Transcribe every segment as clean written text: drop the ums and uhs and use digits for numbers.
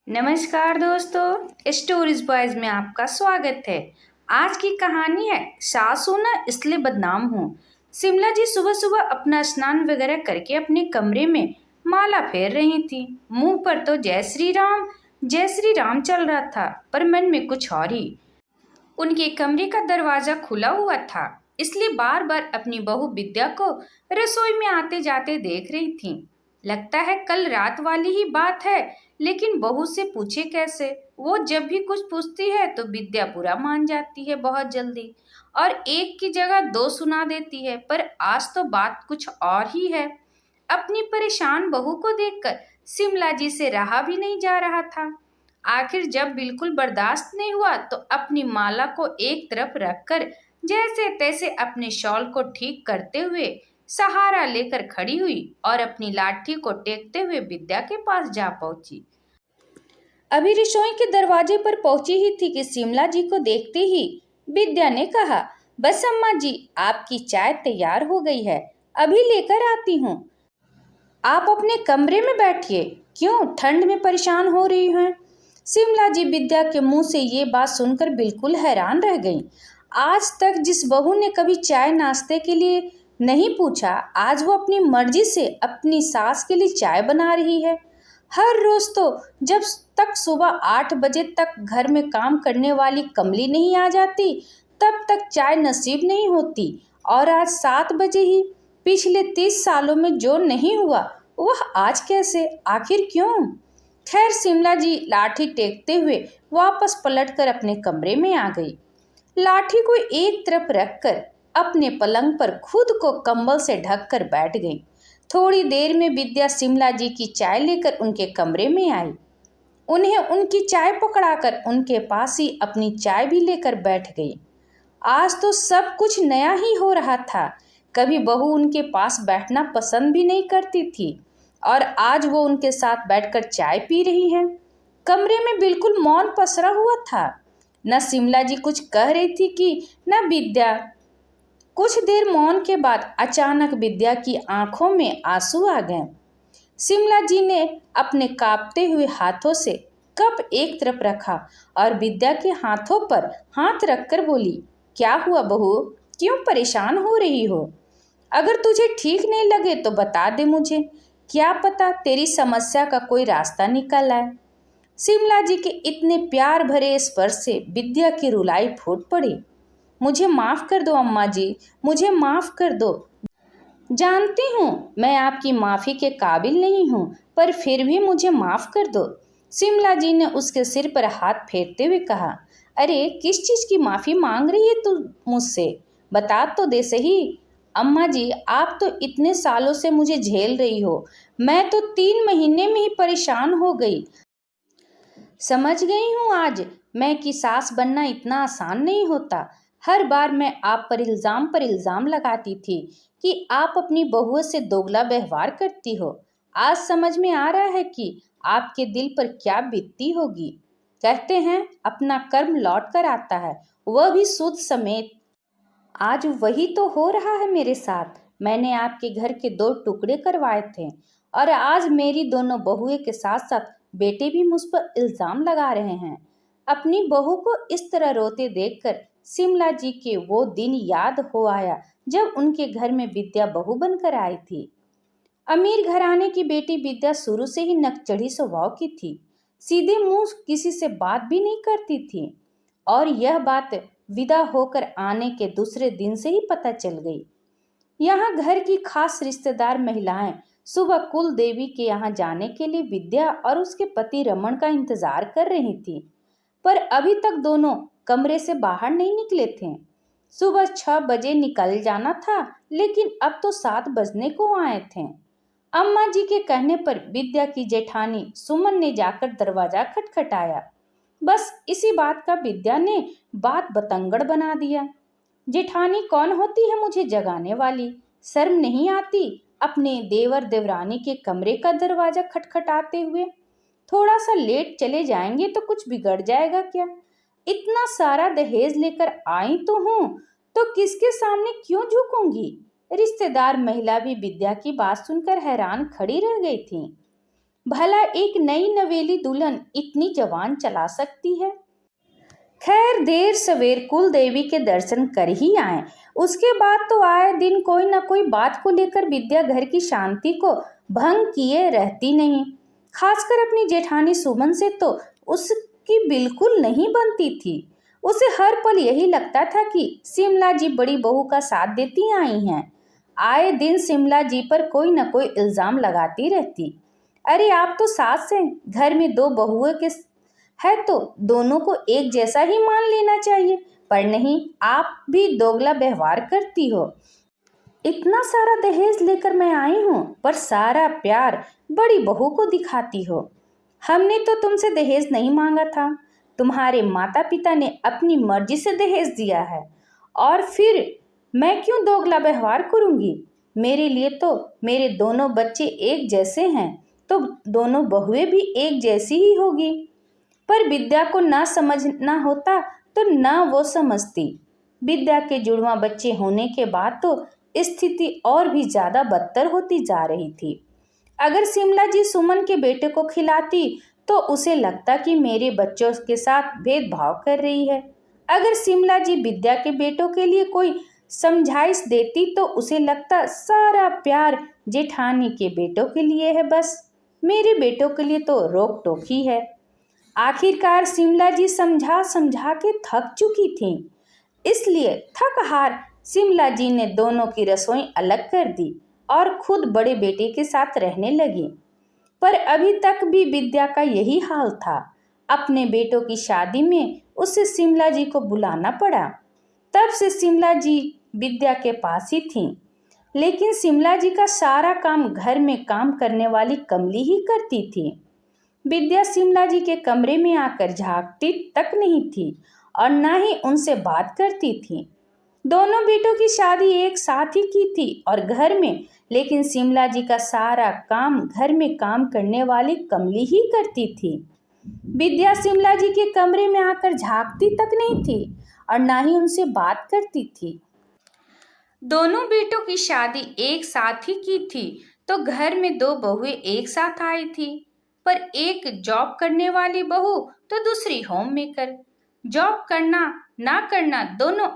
नमस्कार दोस्तों, stories boys में आपका स्वागत है। आज की कहानी है सासू ना इसलिए बदनाम हूँ। शिमला जी सुबह सुबह अपना स्नान वगैरह करके अपने कमरे में माला फेर रही थी। मुंह पर तो जय श्री राम चल रहा था, पर मन में कुछ और ही। उनके कमरे का दरवाजा खुला हुआ था, इसलिए बार बार अपनी बहू विद्या को रसोई में आते जाते देख रही थी। लगता है कल रात वाली ही बात है, लेकिन बहू से पूछे कैसे। वो जब भी कुछ पूछती है तो विद्या बुरा मान जाती है बहुत जल्दी, और एक की जगह दो सुना देती है। पर आज तो बात कुछ और ही है। अपनी परेशान बहू को देखकर शिमला जी से रहा भी नहीं जा रहा था। आखिर जब बिल्कुल बर्दाश्त नहीं हुआ तो अपनी माला को एक तरफ रखकर जैसे तैसे अपने शॉल को ठीक करते हुए सहारा लेकर खड़ी हुई और अपनी लाठी को टेकते हुए विद्या के पास जा पहुंची। अभी रसोई के दरवाजे पर पहुंची ही थी कि शिमला जी को देखते ही विद्या ने कहा, बस अम्मा जी, आपकी चाय तैयार हो गई है, अभी लेकर आती हूँ। आप अपने कमरे में बैठिए, क्यों ठंड में परेशान हो रही हैं? शिमला जी विद्या के मुंह से ये बात सुनकर बिल्कुल हैरान रह गईं। आज तक जिस बहू ने कभी चाय नाश्ते के लिए नहीं पूछा, आज वो अपनी मर्जी से अपनी सास के लिए चाय बना रही है। हर रोज तो जब तक सुबह 8 बजे तक घर में काम करने वाली कमली नहीं आ जाती, तब तक चाय नसीब नहीं होती। और आज 7 बजे ही पिछले 30 सालों में जो नहीं हुआ वह आज कैसे, आखिर क्यों? खैर, शिमला जी लाठी टेकते हुए वापस पलटकर अपने कमरे में आ गई। लाठी को एक तरफ रखकर अपने पलंग पर खुद को कंबल से ढककर बैठ गई। थोड़ी देर में विद्या शिमला जी की चाय लेकर उनके कमरे में आई। उन्हें उनकी चाय पकड़ाकर उनके पास ही अपनी चाय भी लेकर बैठ गई। आज तो सब कुछ नया ही हो रहा था। कभी बहू उनके पास बैठना पसंद भी नहीं करती थी, और आज वो उनके साथ बैठकर चाय पी रही है। कमरे में बिल्कुल मौन पसरा हुआ था। न शिमला जी कुछ कह रही थी कि न विद्या। कुछ देर मौन के बाद अचानक विद्या की आंखों में आंसू आ गए। शिमला जी ने अपने कांपते हुए हाथों से कप एक तरफ रखा और विद्या के हाथों पर हाथ रखकर बोली, क्या हुआ बहू, क्यों परेशान हो रही हो? अगर तुझे ठीक नहीं लगे तो बता दे मुझे, क्या पता तेरी समस्या का कोई रास्ता निकल आए। शिमला जी के इतने प्यार भरे स्पर्श से विद्या की रुलाई फूट पड़ी। मुझे माफ कर दो अम्मा जी, मुझे माफ कर दो। जानती हूँ मैं आपकी माफ़ी के काबिल नहीं हूँ, पर फिर भी मुझे माफ़ कर दो। शिमला जी ने उसके सिर पर हाथ फेरते हुए कहा, अरे किस चीज़ की माफ़ी मांग रही है तू मुझसे? बता तो दे सही। अम्मा जी, आप तो इतने सालों से मुझे झेल रही हो, मैं तो 3 महीने में ही परेशान हो गई। समझ गई हूँ आज मैं कि सास बनना इतना आसान नहीं होता। हर बार मैं आप पर इल्ज़ाम लगाती थी कि आप अपनी बहुओं से दोगला व्यवहार करती हो। आज समझ में आ रहा है कि आपके दिल पर क्या बीतती होगी। कहते हैं अपना कर्म लौट कर आता है, वह भी सूद समेत। आज वही तो हो रहा है मेरे साथ। मैंने आपके घर के 2 टुकड़े करवाए थे, और आज मेरी दोनों बहुएं के साथ साथ बेटे भी मुझ पर इल्जाम लगा रहे हैं। अपनी बहू को इस तरह रोते देखकर शिमला जी के वो दिन याद हो आया जब उनके घर में विद्या बहू बनकर आई थी। अमीर घराने की बेटी विद्या शुरू से ही नकचढ़ी स्वभाव की थी। सीधे मुंह किसी से बात भी नहीं करती थी, और यह बात विदा होकर आने के दूसरे दिन से ही पता चल गई। यहाँ घर की खास रिश्तेदार महिलाएं सुबह कुल देवी के यहाँ जाने के लिए विद्या और उसके पति रमन का इंतजार कर रही थी, पर अभी तक दोनों कमरे से बाहर नहीं निकले थे। सुबह 6 बजे निकल जाना था, लेकिन अब तो 7 बजने को आए थे। अम्मा जी के कहने पर विद्या की जेठानी सुमन ने जाकर दरवाजा खटखटाया। बस इसी बात का विद्या ने बात बतंगड़ बना दिया। जेठानी कौन होती है मुझे जगाने वाली? शर्म नहीं आती अपने देवर देवरानी के कमरे का दरवाजा खटखटाते हुए? थोड़ा सा लेट चले जाएंगे तो कुछ बिगड़ जाएगा क्या? इतना सारा दहेज लेकर आई तो हूँ, तो किसके सामने क्यों झुकूंगी? रिश्तेदार महिला भी विद्या की बात सुनकर हैरान खड़ी रह गई थी। भला एक नई नवेली दुल्हन इतनी जवान चला सकती है? खैर देर सवेर कुल देवी के दर्शन कर ही आए। उसके बाद तो आए दिन कोई ना कोई बात को लेकर विद्या घर की शांति को भंग किए रहती नहीं। खासकर अपनी जेठानी सुमन से तो उसकी बिल्कुल नहीं बनती थी। उसे हर पल यही लगता था कि शिमला जी बड़ी बहू का साथ देती आई हैं। आए दिन शिमला जी पर कोई न कोई इल्जाम लगाती रहती। अरे आप तो सास हैं, घर में दो बहुओं के है तो दोनों को एक जैसा ही मान लेना चाहिए, पर नहीं, आप भी दोगला व्यवहार करती हो। इतना सारा दहेज लेकर मैं आई हूँ, पर सारा प्यार बड़ी बहू को दिखाती हो। हमने तो तुमसे दहेज नहीं मांगा था, तुम्हारे माता पिता ने अपनी मर्जी से दहेज दिया है, और फिर मैं क्यों दोगला व्यवहार करूंगी? मेरे लिए तो मेरे दोनों बच्चे एक जैसे हैं, तो दोनों बहुएं भी एक जैसी ही होगी। पर विद्या को ना समझना होता तो ना वो समझती। विद्या के जुड़वा बच्चे होने के बाद तो स्थिति और भी ज्यादा बदतर होती जा रही थी। अगर शिमला जी सुमन के बेटे को खिलाती तो उसे लगता कि मेरे बच्चों के साथ भेदभाव कर रही है। अगर शिमला जी विद्या के बेटों के लिए कोई समझाइश देती तो उसे लगता सारा प्यार जेठानी के बेटों के लिए है, बस मेरे बेटों के लिए तो रोक टोक ही है। आखिरकार शिमला जी समझा समझा के थक चुकी थीं। इसलिए थक हार शिमला जी ने दोनों की रसोई अलग कर दी और खुद बड़े बेटे के साथ रहने लगी। पर अभी तक भी विद्या का यही हाल था। अपने बेटों की शादी में उसे शिमला जी को बुलाना पड़ा। तब से शिमला जी विद्या के पास ही थीं। लेकिन शिमला जी का सारा काम घर में काम करने वाली कमली ही करती थी। विद्या शिमला जी के कमरे में आकर झांकती तक नहीं थी और ना ही उनसे बात करती थी। दोनों बेटों की शादी एक साथ ही की थी और घर में, लेकिन शिमला जी का सारा काम घर में काम करने वाली कमली ही करती थी। विद्या शिमला जी के कमरे में आकर झांकती तक नहीं थी और ना ही उनसे बात करती थी। दोनों बेटों की शादी एक साथ ही की थी तो घर में दो बहुएं एक साथ आई थी, पर एक जॉब करने वाली बहू तो दूसरी होम मेकर। जॉब करना ना करना दोनों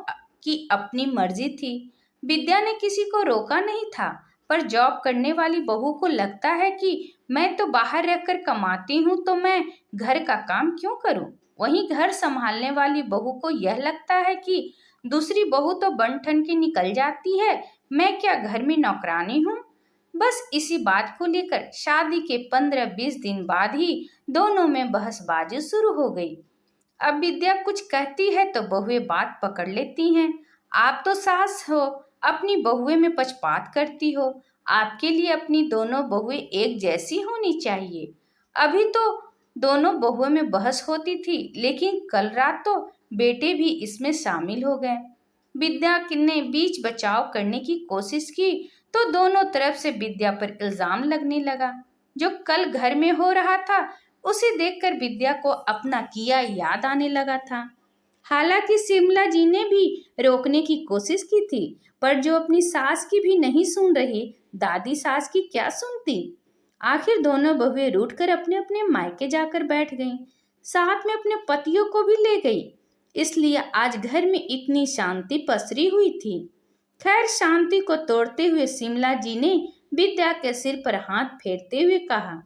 की अपनी मर्जी थी। विद्या ने किसी को रोका नहीं था, पर जॉब करने वाली बहू को लगता है कि मैं तो बाहर रहकर कमाती हूँ तो मैं घर का काम क्यों करूँ। वहीं घर संभालने वाली बहू को यह लगता है कि दूसरी बहू तो बन ठन के निकल जाती है, मैं क्या घर में नौकरानी हूँ। बस इसी बात को लेकर शादी के 15-20 दिन बाद ही दोनों में बहसबाजी शुरू हो गई। अब विद्या कुछ कहती है तो बहुएं बात पकड़ लेती हैं। आप तो सास हो, अपनी बहुएं में पक्षपात करती हो। आपके लिए अपनी दोनों बहुएं एक जैसी होनी चाहिए। अभी तो दोनों बहुओं में बहस होती थी, लेकिन कल रात तो बेटे भी इसमें शामिल हो गए। विद्या ने बीच बचाव करने की कोशिश की तो दोनों तरफ से विद्या पर इल्जाम लगने लगा। जो कल घर में हो रहा था उसे देखकर विद्या को अपना किया याद आने लगा था। हालांकि शिमला जी ने भी रोकने की कोशिश की थी, पर जो अपनी सास की भी नहीं सुन रही, दादी सास की क्या सुनती। आखिर दोनों बहुएं रूठकर अपने अपने मायके जाकर बैठ गईं, साथ में अपने पतियों को भी ले गई। इसलिए आज घर में इतनी शांति पसरी हुई थी। खैर शांति को तोड़ते हुए शिमला जी ने विद्या के सिर पर हाथ फेरते हुए कहा,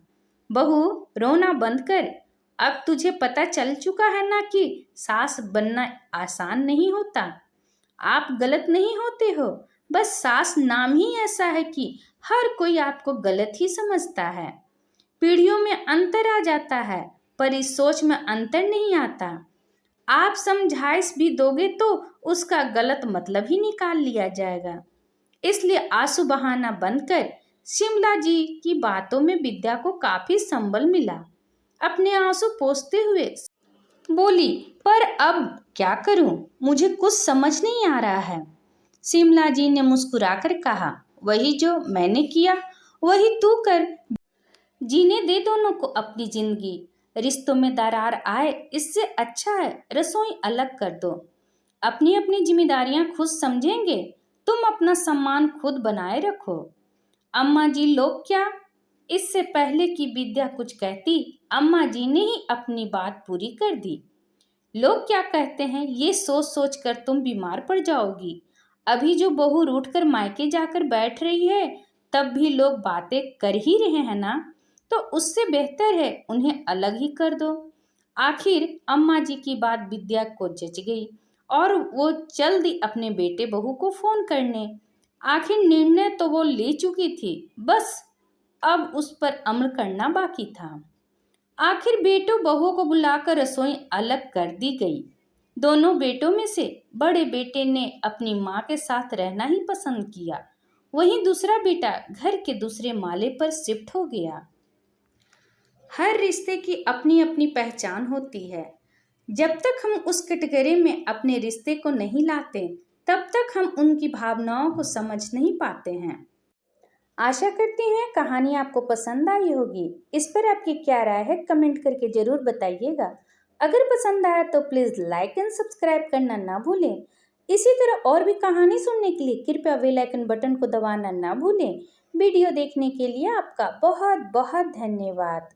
बहू रोना बंद कर। अब तुझे पता चल चुका है ना कि सास बनना आसान नहीं होता। आप गलत नहीं होते हो, बस सास नाम ही ऐसा है कि हर कोई आपको गलत ही समझता है। पीढ़ियों में अंतर आ जाता है, पर इस सोच में अंतर नहीं आता। आप समझाइश भी दोगे तो उसका गलत मतलब ही निकाल लिया जाएगा। इसलिए आंसू बहाना बंद कर। शिमला जी की बातों में विद्या को काफी संबल मिला। अपने आंसू पोंछते हुए बोली, पर अब क्या करूं, मुझे कुछ समझ नहीं आ रहा है। शिमला जी ने मुस्कुराकर कहा, वही जो मैंने किया वही तू कर। जीने दे दोनों को अपनी जिंदगी। रिश्तों में दरार आए इससे अच्छा है रसोई अलग कर दो। अपनी अपनी जिम्मेदारियां खुद समझेंगे, तुम अपना सम्मान खुद बनाए रखो। अम्मा जी लोग क्या, इससे पहले कि विद्या कुछ कहती, अम्मा जी ने ही अपनी बात पूरी कर दी। लोग क्या कहते हैं ये सोच सोच कर तुम बीमार पड़ जाओगी। अभी जो बहू रूठ कर मायके जाकर बैठ रही है, तब भी लोग बातें कर ही रहे हैं ना, तो उससे बेहतर है उन्हें अलग ही कर दो। आखिर अम्मा जी की बात विद्या को जच गई और वो चल दी अपने बेटे बहू को फोन करने। आखिर निर्णय तो वो ले चुकी थी, बस अब उस पर अमल करना बाकी था। आखिर बेटों बहुओं को बुलाकर रसोई अलग कर दी गई। दोनों बेटों में से बड़े बेटे ने अपनी माँ के साथ रहना ही पसंद किया, वहीं दूसरा बेटा घर के दूसरे माले पर शिफ्ट हो गया। हर रिश्ते की अपनी अपनी पहचान होती है। जब तक हम उस कटघरे में अपने रिश्ते को नहीं लाते, तब तक हम उनकी भावनाओं को समझ नहीं पाते हैं। आशा करती हैं कहानी आपको पसंद आई होगी। इस पर आपकी क्या राय है कमेंट करके ज़रूर बताइएगा। अगर पसंद आया तो प्लीज़ लाइक एंड सब्सक्राइब करना ना भूलें। इसी तरह और भी कहानी सुनने के लिए कृपया बेल आइकन बटन को दबाना ना भूलें। वीडियो देखने के लिए आपका बहुत बहुत धन्यवाद।